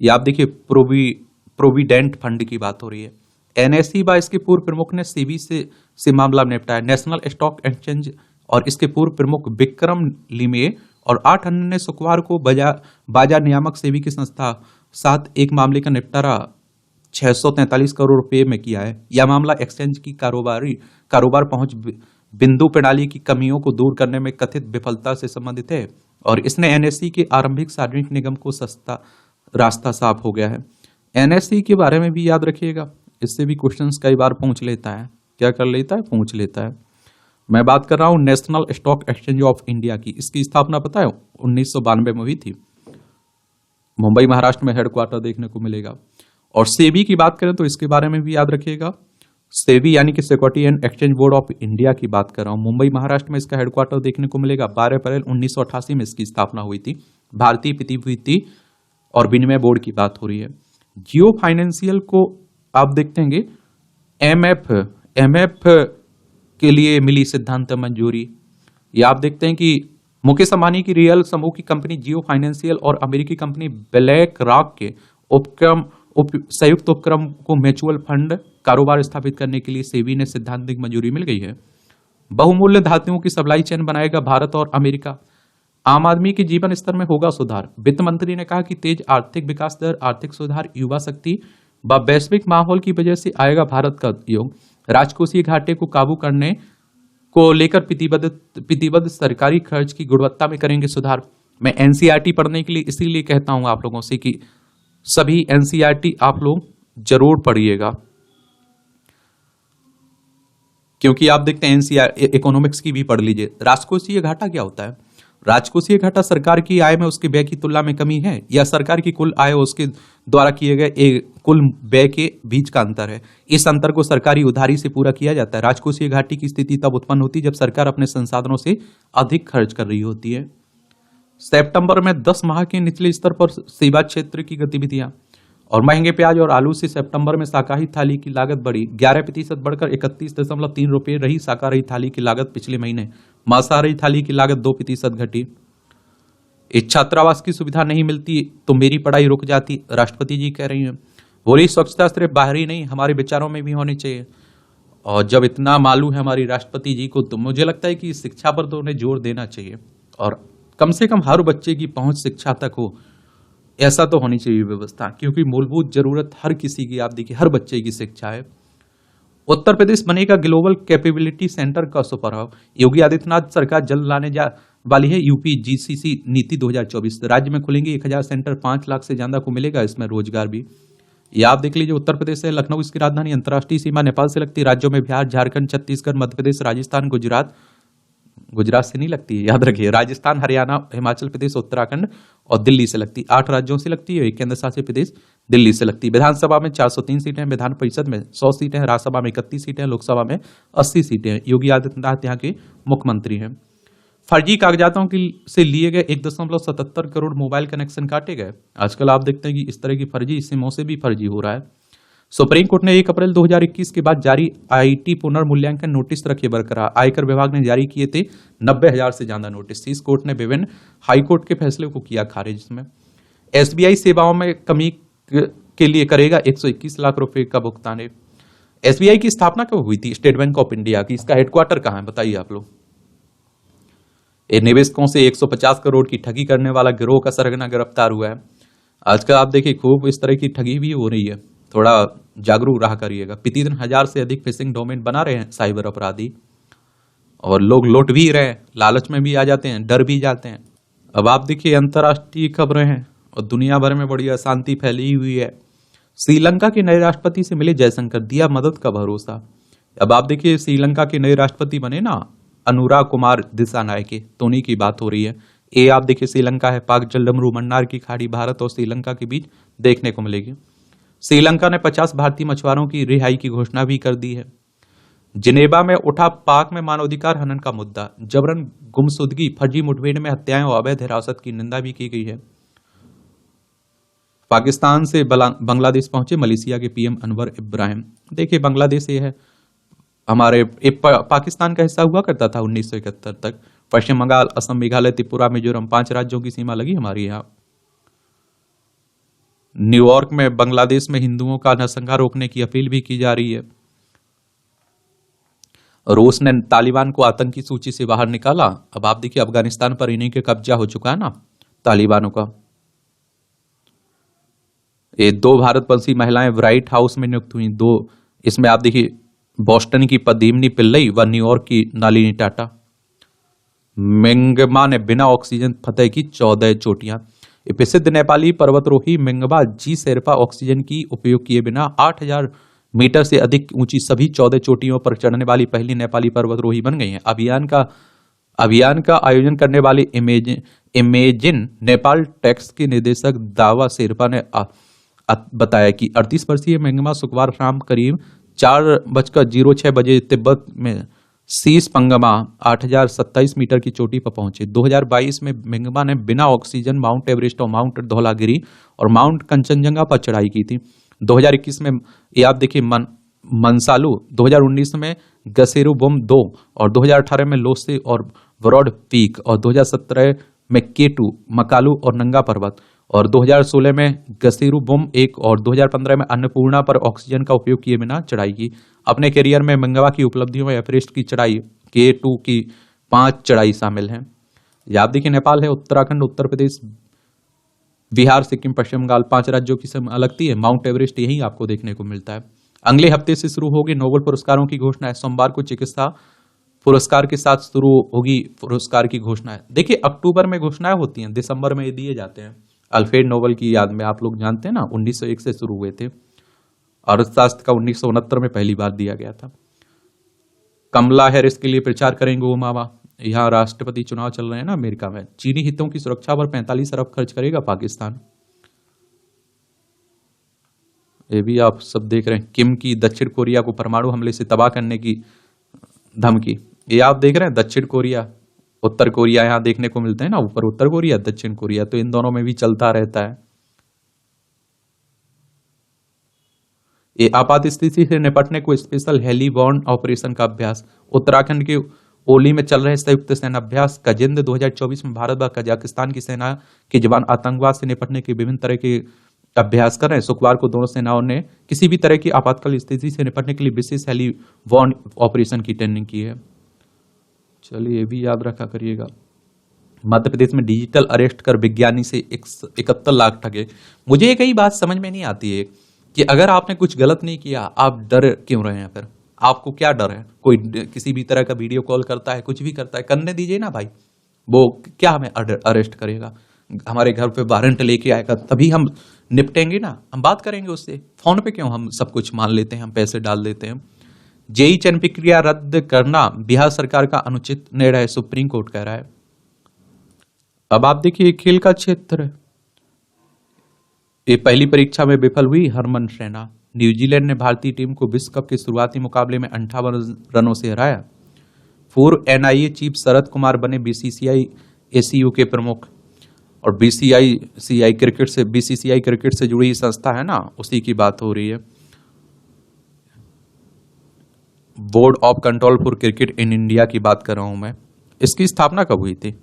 ये आप देखिए, प्रोविडेंट फंड की बात हो रही है। एनएसई व इसके पूर्व प्रमुख ने सेबी से मामला निपटाया। नेशनल स्टॉक एक्सचेंज और इसके पूर्व प्रमुख विक्रम लिमे और 8 अन्य ने शुक्रवार को बाजार नियामक सेबी की संस्था साथ एक मामले का निपटारा 643 करोड़ रुपए में किया है। यह मामला एक्सचेंज की कारोबार पहुंच बिंदु प्रणाली की कमियों को दूर करने में कथित विफलता से संबंधित है और इसने एनएसई के आरंभिक सार्वजनिक निगम को रास्ता साफ हो गया है। एनएसई के बारे में भी याद रखिएगा, इससे भी क्वेश्चंस कई बार पूछ लेता है। क्या कर लेता है? पूछ लेता है। मैं बात कर रहा हूं national stock exchange of India की। इसकी स्थापना पता है 1992 में हुई थी। मुंबई महाराष्ट्र में हेडक्वार्टर देखने को मिलेगा। और सेबी की बात करें तो इसके बारे में भी याद रखिएगा। सेबी यानी कि security and exchange board of India की बात कर रहा हूं। मुंबई महाराष्ट्र में इसका हेडक्वार्टर देखने को मिलेगा। 12 अप्रैल 1988 में इसकी स्थापना हुई थी। भारतीय प्रतिभूति और विनिमय बोर्ड की बात हो रही है। जियो फाइनेंशियल को आप देखते हैं एमएफ के लिए मिली सिद्धांत मंजूरी। ये आप देखते हैं कि मुकेश अंबानी की रियल समूह की कंपनी जियो फाइनेंशियल और अमेरिकी कंपनी ब्लैक रॉक के संयुक्त उपक्रम को म्यूचुअल फंड कारोबार स्थापित करने के लिए सेबी ने सैद्धांतिक मंजूरी मिल गई है। बहुमूल्य धातुओं की सप्लाई चेन बनाएगा भारत और अमेरिका। आम आदमी के जीवन स्तर में होगा सुधार। वित्त मंत्री ने कहा कि तेज आर्थिक विकास दर, आर्थिक सुधार, युवा शक्ति व वैश्विक माहौल की वजह से आएगा भारत का योग। राजकोषीय घाटे को काबू करने को लेकर प्रतिबद्ध, सरकारी खर्च की गुणवत्ता में करेंगे सुधार। मैं एनसीईआरटी पढ़ने के लिए इसीलिए कहता हूं आप लोगों से कि सभी एनसीईआरटी आप लोग जरूर पढ़िएगा, क्योंकि आप देखते हैं एनसीईआरटी इकोनॉमिक्स की भी पढ़ लीजिए। राजकोषीय घाटा क्या होता है? राजकोषीय घाटा सरकार की आय में उसके व्यय की तुलना में कमी है या सरकार की कुल आय उसके द्वारा किए गए कुल व्यय के बीच का अंतर है। इस अंतर को सरकारी उधारी से पूरा किया जाता है। राजकोषीय घाटे की स्थिति तब उत्पन्न होती है जब सरकार अपने संसाधनों से अधिक खर्च कर रही होती है। सितंबर में 10 माह के निचले स्तर पर सेवा क्षेत्र की गतिविधियां और महंगे प्याज और आलू से सितंबर में शाकाहारी थाली की लागत बढ़ी 11% बढ़कर 31.3 रुपये रही। शाकाहारी थाली की लागत पिछले महीने, मांसाहारी थाली की लागत 2% घटी। इस छात्रावास की सुविधा नहीं मिलती तो मेरी पढ़ाई रुक जाती, राष्ट्रपति जी कह रही हैं। बोली स्वच्छता सिर्फ बाहरी नहीं, हमारे विचारों में भी होनी चाहिए। और जब इतना मालूम है हमारी राष्ट्रपति जी को, तो मुझे लगता है कि शिक्षा पर तो उन्हें जोर देना चाहिए और कम से कम हर बच्चे की पहुंच शिक्षा तक हो, ऐसा तो होनी चाहिए व्यवस्था, क्योंकि मूलभूत जरूरत हर किसी की, आप देखिए हर बच्चे की शिक्षा है। उत्तर प्रदेश बनेगा ग्लोबल कैपेबिलिटी सेंटर का सुपरहब। योगी आदित्यनाथ सरकार जल्द लाने जा वाली है यूपी जीसीसी नीति 2024। राज्य में खुलेंगे 1000 सेंटर, 5 लाख से ज्यादा को मिलेगा इसमें रोजगार भी। ये आप देख लीजिए, उत्तर प्रदेश से लखनऊ इसकी राजधानी, अंतर्राष्ट्रीय सीमा नेपाल से लगती है। राज्यों में बिहार, झारखंड, छत्तीसगढ़, मध्य प्रदेश, राजस्थान, गुजरात से नहीं लगती है, याद रखिए। राजस्थान, हरियाणा, हिमाचल प्रदेश, उत्तराखंड और दिल्ली से लगती है। 8 राज्यों से लगती है। केंद्र शासित प्रदेश दिल्ली से लगती है। विधानसभा में 403 सीटें हैं, विधान परिषद में 100 सीटें हैं, राज्यसभा में 31 सीटें हैं, लोकसभा में 80 सीटें हैं। योगी आदित्यनाथ यहाँ के मुख्यमंत्री हैं। फर्जी कागजातों से लिए गए 1.77 करोड़ मोबाइल कनेक्शन काटे गए। आजकल आप देखते हैं कि इस तरह की फर्जी सिमों से भी फर्जी हो रहा है। सुप्रीम कोर्ट ने 1 अप्रैल 2021 के बाद जारी आईटी पुनर्मूल्यांकन नोटिस रखे बरकरार। आयकर विभाग ने जारी किए थे 90,000 से ज्यादा नोटिस। इस कोर्ट ने विभिन्न हाईकोर्ट के फैसले को किया खारिज। इसमें एसबीआई सेवाओं में कमी के लिए करेगा 121 लाख रुपए का भुगतान। एसबीआई की स्थापना कब हुई थी? स्टेट बैंक ऑफ इंडिया की। इसका हेडक्वार्टर कहां है बताइए आप लोग? निवेशकों से 150 करोड़ की ठगी करने वाला गिरोह का सरगना गिरफ्तार हुआ है। आजकल आप देखिए खूब इस तरह की ठगी भी हो रही है, थोड़ा जागरूक रहा करिएगा। प्रतिदिन 1000 से अधिक फिशिंग डोमेन बना रहे हैं साइबर अपराधी और लोग लौट भी रहे हैं, लालच में भी आ जाते हैं, डर भी जाते हैं। अब आप देखिए अंतर्राष्ट्रीय खबरें हैं और दुनिया भर में बड़ी अशांति फैली हुई है। श्रीलंका के नए राष्ट्रपति से मिले जयशंकर, दिया मदद का भरोसा। अब आप देखिए श्रीलंका के नए राष्ट्रपति बने ना अनुराग कुमार दिसानायके, तो उन्हीं की बात हो रही है। ये आप देखिए श्रीलंका है, पाक जलडमरू मन्नार की खाड़ी भारत और श्रीलंका के बीच देखने को मिलेगी। श्रीलंका ने 50 भारतीय मछुआरों की रिहाई की घोषणा भी कर दी है। जिनेवा में उठा पाक में मानवाधिकार हनन का मुद्दा, जबरन गुमशुदगी, फर्जी मुठभेड़ में हत्याएं और अवैध हिरासत की निंदा भी की गई है। पाकिस्तान से बांग्लादेश पहुंचे मलेशिया के पीएम अनवर इब्राहिम। देखिए बांग्लादेश ये है हमारे पाकिस्तान का हिस्सा हुआ करता था 1971 तक। पश्चिम बंगाल, असम, मेघालय, त्रिपुरा, मिजोरम 5 राज्यों की सीमा लगी हमारी यहाँ। न्यूयॉर्क में बांग्लादेश में हिंदुओं का नरसंहार रोकने की अपील भी की जा रही है। रूस ने तालिबान को आतंकी सूची से बाहर निकाला। अब आप देखिए अफगानिस्तान पर इन्हीं के कब्जा हो चुका है ना तालिबानों का। ये 2 भारतवंशी महिलाएं व्हाइट हाउस में नियुक्त हुई। 2 इसमें आप देखिए बोस्टन की पद्मिनी पिल्लई व न्यूयॉर्क की नालिनी टाटा। मिंगमा ने बिना ऑक्सीजन फतेह की 14 चोटियां। प्रसिद्ध नेपाली पर्वतरोही मिंगमा जी शेरपा ऑक्सीजन की उपयोग किए बिना 8000 मीटर से अधिक ऊंची सभी 14 चोटियों पर चढ़ने वाली पहली नेपाली पर्वतरोही बन गई हैं। अभियान का आयोजन करने वाले इमेजिन नेपाल टेक्स के निदेशक दावा शेरपा ने बताया कि 38 वर्षीय मिंगमा शुक्रवार शाम करीब 4:06 बजे तिब्बत में शीश पंगमा 8027 मीटर की चोटी पर पहुंचे। 2022 में मिंगमा ने बिना ऑक्सीजन माउंट एवरेस्ट और माउंट धौलागिरी और माउंट कंचनजंगा पर चढ़ाई की थी। 2021 में ये आप देखिए मनसालू, 2019 में गसेरुबुम 2 और 2018 में लोसे और ब्रॉड पीक और 2017 में केटू, मकालू और नंगा पर्वत और 2016 में गसीरू बुम एक और 2015 में अन्नपूर्णा पर ऑक्सीजन का उपयोग किए बिना चढ़ाई की। अपने करियर में मंगवा की उपलब्धियों में एवरेस्ट की चढ़ाई, K2 की 5 चढ़ाई शामिल हैं। याद देखिए, नेपाल है, उत्तराखंड, उत्तर प्रदेश, बिहार, सिक्किम, पश्चिम बंगाल, 5 राज्यों की सीमा लगती है। माउंट एवरेस्ट यही आपको देखने को मिलता है। अगले हफ्ते से शुरू होगी नोबेल पुरस्कारों की घोषणा है। सोमवार को चिकित्सा पुरस्कार के साथ शुरू होगी पुरस्कार की घोषणा है। देखिए, अक्टूबर में घोषणाएं होती हैं, दिसंबर में ये दिए जाते हैं। अल्फ्रेड नोबेल की याद में, आप लोग जानते हैं ना, 1901 से शुरू हुए थे। अर्थशास्त्र का 1969 में पहली बार दिया गया था। कमला हैरिस के लिए प्रचार करेंगे ओबामा। यहाँ राष्ट्रपति चुनाव चल रहे हैं ना अमेरिका में। चीनी हितों की सुरक्षा पर 45 अरब खर्च करेगा पाकिस्तान। ये भी आप सब देख रहे हैं। किम की दक्षिण कोरिया को परमाणु हमले से तबाह करने की धमकी। ये आप देख रहे हैं, दक्षिण कोरिया, उत्तर कोरिया यहाँ देखने को मिलते हैं ना, ऊपर उत्तर कोरिया, दक्षिण कोरिया, तो इन दोनों में भी चलता रहता है। ये आपात स्थिति से निपटने को स्पेशल हेलीबॉर्न ऑपरेशन का अभ्यास। उत्तराखंड के ओली में चल रहे संयुक्त सेना अभ्यास गजेंद्र 2024 में भारत व कजाकिस्तान की सेना के जवान आतंकवाद से निपटने के विभिन्न तरह के अभ्यास कर रहे हैं। शुक्रवार को दोनों सेनाओं ने किसी भी तरह की आपातकाल स्थिति से निपटने के लिए विशेष हेलीबॉर्न ऑपरेशन की ट्रेनिंग की है। चलिए, ये भी याद रखा करिएगा। मध्य प्रदेश में डिजिटल अरेस्ट कर विज्ञानी से 71 लाख ठगे। मुझे एक ही बात समझ में नहीं आती है कि अगर आपने कुछ गलत नहीं किया, आप डर क्यों रहे हैं? फिर आपको क्या डर है? कोई किसी भी तरह का वीडियो कॉल करता है, कुछ भी करता है, करने दीजिए ना भाई। वो क्या हमें अरेस्ट करेगा? हमारे घर पे वारंट लेके आएगा, तभी हम निपटेंगे ना, हम बात करेंगे उससे। फोन पे क्यों हम सब कुछ मान लेते हैं, हम पैसे डाल देते हैं। जेई चयन प्रक्रिया रद्द करना बिहार सरकार का अनुचित निर्णय, सुप्रीम कोर्ट कह रहा है। अब आप देखिए, खेल का क्षेत्र, ये पहली परीक्षा में विफल हुई हरमन सेना। न्यूजीलैंड ने भारतीय टीम को विश्व कप के शुरुआती मुकाबले में 58 रनों से हराया। पूर्व एनआईए चीफ शरद कुमार बने बीसीसीआई एसीयू के प्रमुख। और बीसीसीआई क्रिकेट से जुड़ी संस्था है ना, उसी की बात हो रही है। Board of control for cricket in India की बात कर रहा हूं मैं। इसकी स्थापना कब हुई थी?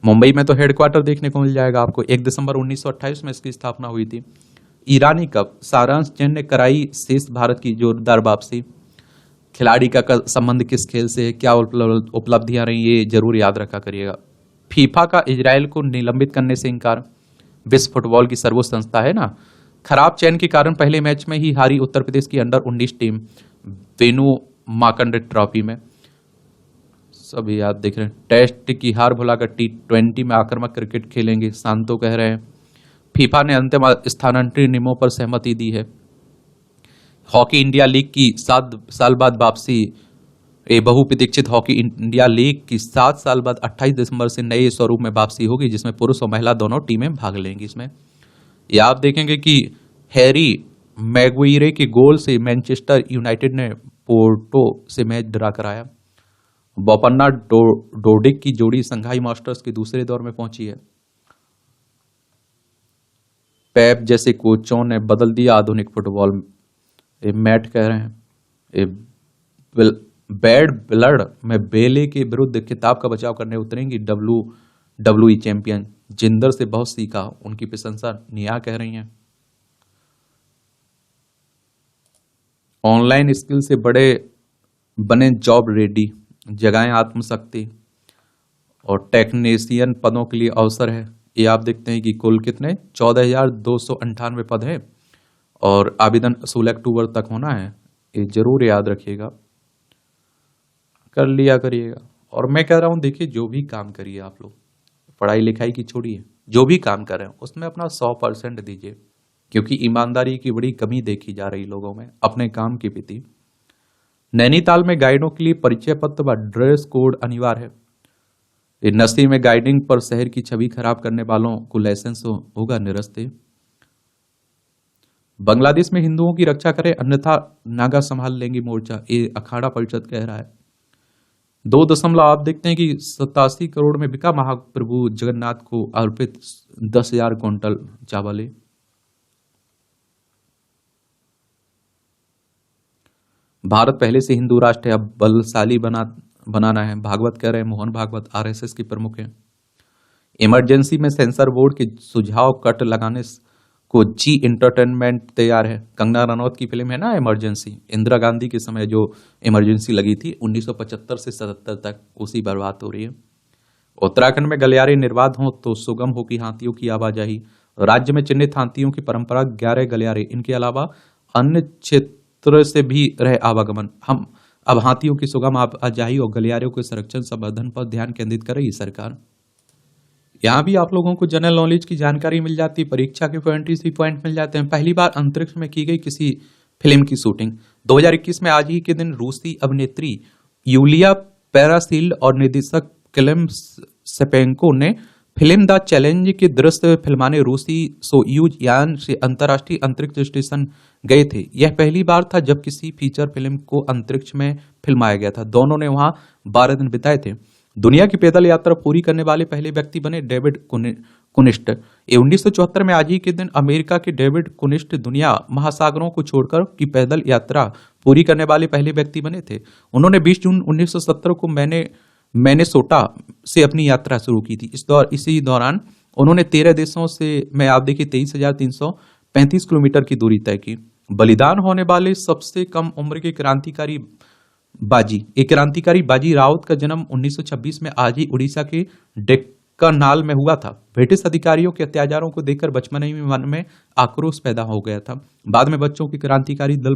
मुंबई में तो हेडक्वार्टर देखने को मिल जाएगा आपको। 1 दिसंबर 1928 में इसकी स्थापना हुई थी। ईरानी कप, सारांश जैन ने कराई शेष भारत की जोरदार वापसी। खिलाड़ी का संबंध किस खेल से, क्या उपलब्धियां रही, ये जरूर याद रखा करिएगा। फीफा का इजराइल को निलंबित करने से इंकार। विश्व फुटबॉल की सर्वोच्च संस्था है ना। खराब चयन के कारण पहले मैच में ही हारी उत्तर प्रदेश की under 19 team Venu Mankad trophy में। सभी याद देख रहे हैं। टेस्ट की हार भुलाकर T20 में आक्रामक क्रिकेट खेलेंगे, सांतो कह रहे हैं। फीफा ने अंतिम स्थानांतरण नियमों पर सहमति दी है। हॉकी इंडिया लीग की 7 साल बाद वापसी। ये बहुप्रतीक्षित हॉकी इंडिया लीग की 7 साल बाद 28 दिसंबर से नए स्वरूप में वापसी होगी, जिसमें पुरुष और महिला दोनों टीमें भाग लेंगी। इसमें ये आप देखेंगे कि हैरी मैगुइरे के गोल से मैनचेस्टर यूनाइटेड ने पोर्टो से मैच ड्रा कराया। बोपन्ना डोडिक की जोड़ी संघाई मास्टर्स के दूसरे दौर में पहुंची है। पेप जैसे कोचों ने बदल दिया आधुनिक फुटबॉल। मैट कह रहे हैं बैड ब्लड में बेले के विरुद्ध खिताब का बचाव करने उतरेंगी WWE चैंपियन। जिंदर से बहुत सीखा, उनकी प्रशंसा निया कह रही हैं। ऑनलाइन स्किल से बड़े बने जॉब रेडी, जगाएं आत्मशक्ति। और टेक्नीशियन पदों के लिए अवसर है। ये आप देखते हैं कि कुल कितने 14,298 पद हैं और आवेदन 16 अक्टूबर तक होना है। ये जरूर याद रखिएगा, कर लिया करिएगा। और मैं कह रहा हूं, देखिए, जो भी काम करिए आप लोग, पढ़ाई लिखाई की छोड़िए, जो भी काम कर रहे हैं उसमें अपना 100% दीजिए, क्योंकि ईमानदारी की बड़ी कमी देखी जा रही लोगों में अपने काम के प्रति। नैनीताल में गाइडों के लिए परिचय पत्र व ड्रेस कोड अनिवार्य है। नशे में गाइडिंग पर शहर की छवि खराब करने वालों को लाइसेंस होगा निरस्त। बांग्लादेश में हिंदुओं की रक्षा करें, अन्यथा नागा संभाल लेंगी मोर्चा, ये अखाड़ा परिषद कह रहा है। 2 आप देखते हैं कि 87 करोड़ में बिका महाप्रभु जगन्नाथ को अर्पित 10,000 क्विंटल चावल। भारत पहले से हिंदू राष्ट्र है, अब बलशाली बनाना है, भागवत कह रहे हैं। मोहन भागवत RSS के प्रमुख हैं। इमरजेंसी में सेंसर बोर्ड के सुझाव कट लगाने को जी इंटरटेनमेंट तैयार है। कंगना रनौत की फिल्म है ना इमरजेंसी, इंदिरा गांधी के समय जो इमरजेंसी लगी थी 1975 से 77 तक, उसी पर बात हो रही है। उत्तराखंड में गलियारे निर्बाध हों तो सुगम होगी हाथियों की आवाजाही। राज्य में चिन्हित हाथियों की परंपरा 11 गलियारे, इनके अलावा अन्य क्षेत्र से भी रहे आवागमन। हम अब हाथियों की सुगम आवाजाही और गलियारों के संरक्षण संवर्धन पर ध्यान केंद्रित कर रही सरकार। यहाँ भी आप लोगों को जनरल नॉलेज की जानकारी मिल जाती है, परीक्षा के 23 पॉइंट मिल जाते हैं। पहली बार अंतरिक्ष में की गई किसी फिल्म की शूटिंग 2021 में आज ही के दिन रूसी अभिनेत्री यूलिया पेरासिल्ड और निर्देशक क्लेम सेपेंको ने फिल्म द चैलेंज के दृश्य फिल्माने रूसी सोयूज यान से अंतर्राष्ट्रीय अंतरिक्ष स्टेशन गए थे। यह पहली बार था जब किसी फीचर फिल्म को अंतरिक्ष में फिल्माया गया था। दोनों ने वहां 12 दिन बिताए थे। दुनिया की पैदल यात्रा पूरी करने वाले पहले व्यक्ति बने डेविड कुनिस्ट। 1974 में आज ही के दिन अमेरिका के डेविड कुनिस्ट दुनिया महासागरों को छोड़कर की पैदल यात्रा पूरी करने वाले पहले व्यक्ति बने थे। उन्होंने 20 जून 1970 को मिनेसोटा से अपनी यात्रा शुरू की थी। इसी दौरान उन्होंने 13 देशों से में आप देखिए 23,335 किलोमीटर की दूरी तय की। बलिदान होने वाले सबसे कम उम्र के क्रांतिकारी बाजी राउत का जन्म 1926 में आज ही उड़ीसा के डेक्कनाल में हुआ था। ब्रिटिश अधिकारियों के अत्याचारों को देखकर बचपन ही मन में आक्रोश पैदा हो गया था। बाद में बच्चों के क्रांतिकारी दल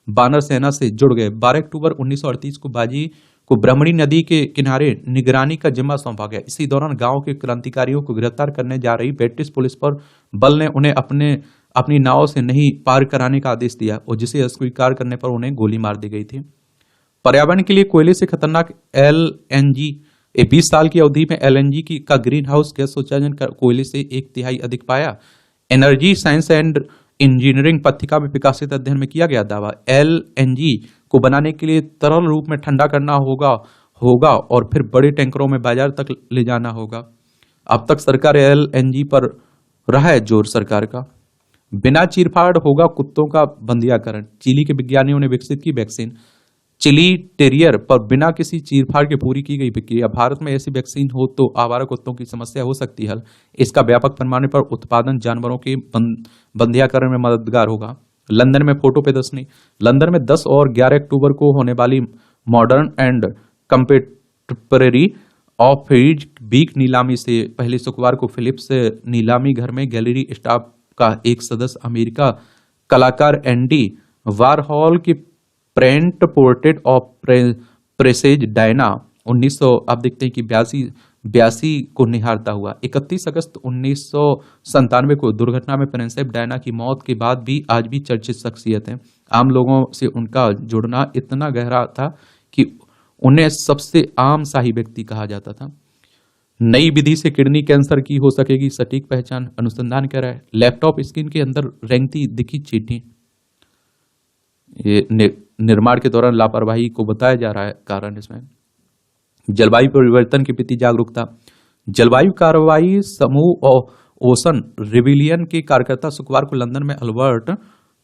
बानर सेना से जुड़ गए। 12 अक्टूबर 1938 को बाजी को ब्रह्मणी नदी के किनारे निगरानी का जिम्मा सौंपा गया। इसी दौरान गांव के क्रांतिकारियों को गिरफ्तार करने जा रही ब्रिटिश पुलिस पर बल ने उन्हें अपनी नाव से नहीं पार कराने का आदेश दिया और जिसे अस्वीकार करने पर उन्हें गोली मार दी गई थी। पर्यावरण के लिए कोयले से खतरनाक एलएनजी 20 साल की अवधि में एलएनजी का ग्रीन हाउस गैस उत्सर्जन कोयले से 1/3 अधिक पाया। एनर्जी साइंस एंड इंजीनियरिंग पत्रिका में प्रकाशित अध्ययन में किया गया दावा। एलएनजी को बनाने के लिए तरल रूप में ठंडा करना होगा और फिर बड़े टैंकरों में बाजार तक ले जाना होगा। अब तक सरकार एलएनजी पर रहा है जोर सरकार का। बिना चीरफाड़ होगा कुत्तों का बंदियाकरण। चिली के विज्ञानियों ने विकसित की वैक्सीन। चिली टेरियर पर बिना किसी चीरफाड़ के पूरी की गई प्रक्रिया। भारत में ऐसी वैक्सीन हो तो आवारा कुत्तों की समस्या हो सकती है हल। इसका व्यापक पैमाने पर उत्पादन जानवरों के बंदियाकरण में मददगार होगा। लंदन में फोटो प्रदर्शनी। लंदन में 10 और 11 अक्टूबर को होने वाली modern and contemporary of age week नीलामी से पहले शुक्रवार को फिलिप्स नीलामी घर में गैलरी स्टाफ का एक सदस्य अमेरिका कलाकार एंडी वारहॉल की print portrait of presses Diana 1900 आप देखते हैं कि 82 को निहारता हुआ। 31 अगस्त 1997 को दुर्घटना में प्रिंसेप डायना की मौत के बाद भी आज भी चर्चित शख्सियत है। आम लोगों से उनका जुड़ना इतना गहरा था कि उन्हें सबसे आम शाही व्यक्ति कहा जाता था। नई विधि से किडनी कैंसर की हो सकेगी सटीक पहचान, अनुसंधान कर रहा है। लैपटॉप स्क्रीन के अंदर रेंगती दिखी चींटी। ये निर्माण के दौरान लापरवाही को बताया जा रहा है कारण इसमें। जलवायु परिवर्तन के प्रति जागरूकता। जलवायु कार्रवाई समूह और ओशन रिबिलियन के कार्यकर्ता शुक्रवार को लंदन में अल्बर्ट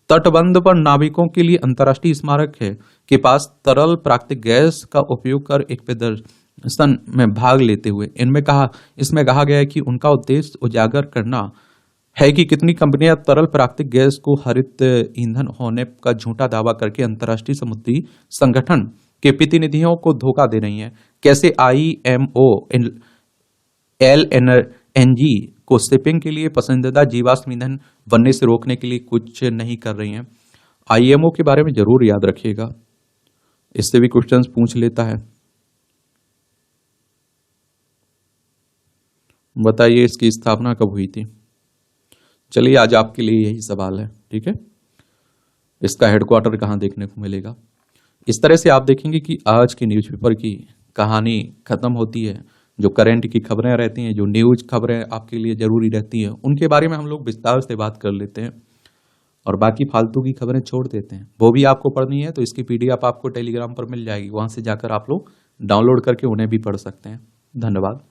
तटबंध पर नाविकों के लिए अंतर्राष्ट्रीय स्मारक है के पास तरल प्राकृतिक गैस का उपयोग कर एक प्रदर्शन में भाग लेते हुए इसमें कहा गया है कि उनका उद्देश्य उजागर करना है कि कितनी कंपनियां तरल प्राकृतिक गैस को हरित ईंधन होने का झूठा दावा करके अंतर्राष्ट्रीय समुद्री संगठन के प्रतिनिधियों को धोखा दे रही हैं। कैसे आईएमओ एलएनजी को शिपिंग के लिए पसंदीदा जीवाश्म ईंधन बनने से रोकने के लिए कुछ नहीं कर रही हैं। आईएमओ के बारे में जरूर याद रखिएगा, इससे भी क्वेश्चंस पूछ लेता है। बताइए इसकी स्थापना कब हुई थी? चलिए आज आपके लिए यही सवाल है, ठीक है। इसका हेडक्वार्टर कहाँ देखने को मिलेगा? इस तरह से आप देखेंगे कि आज की न्यूज़पेपर की कहानी खत्म होती है। जो करंट की खबरें रहती हैं, जो न्यूज खबरें आपके लिए जरूरी रहती हैं, उनके बारे में हम लोग विस्तार से बात कर लेते हैं और बाकी फालतू की खबरें छोड़ देते हैं। वो भी आपको पढ़नी है तो इसकी पीडीएफ आपको टेलीग्राम पर मिल जाएगी, वहां से जाकर आप लोग डाउनलोड करके उन्हें भी पढ़ सकते हैं। धन्यवाद।